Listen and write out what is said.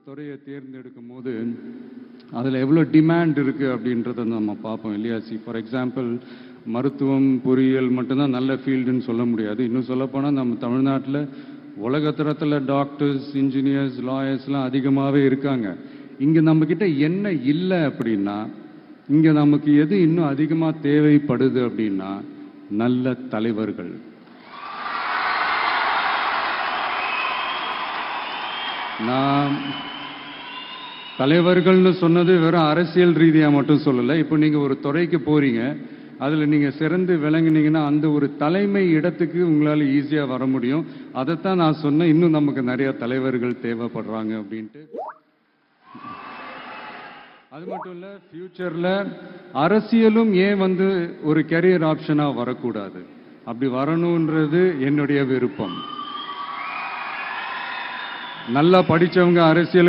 துறையை தேர்ந்தெடுக்கும் போது அதில் எவ்வளோ டிமாண்ட் இருக்குது அப்படின்றத நம்ம பார்ப்போம் இல்லையா. ஃபார் எக்ஸாம்பிள் மருத்துவம் பொறியியல் மட்டும்தான் நல்ல ஃபீல்டுன்னு சொல்ல முடியாது. இன்னும் சொல்லப்போனால் நம்ம தமிழ்நாட்டில் உலகத்தரத்தில் டாக்டர்ஸ், இன்ஜினியர்ஸ், லாயர்ஸ்லாம் அதிகமாகவே இருக்காங்க. இங்கே நம்மக்கிட்ட என்ன இல்லை அப்படின்னா, இங்கே நமக்கு எது இன்னும் அதிகமாக தேவைப்படுது அப்படின்னா நல்ல தலைவர்கள். நான் தலைவர்கள்னு சொன்னது வெறும் அரசியல் ரீதியாக மட்டும் சொல்லலை. இப்போ நீங்கள் ஒரு துறைக்கு போறீங்க, அதில் நீங்கள் சிறந்து விளங்குனீங்கன்னா அந்த ஒரு தலைமை இடத்துக்கு உங்களால் ஈஸியாக வர முடியும். அதைத்தான் நான் சொன்னேன், இன்னும் நமக்கு நிறைய தலைவர்கள் தேவைப்படுறாங்க அப்படின்ட்டு. அது மட்டும் இல்லை, ஃபியூச்சரில் அரசியலும் ஏன் ஒரு கெரியர் ஆப்ஷனாக வரக்கூடாது, அப்படி வரணுன்றது என்னுடைய விருப்பம். நல்லா படித்தவங்க அரசியல்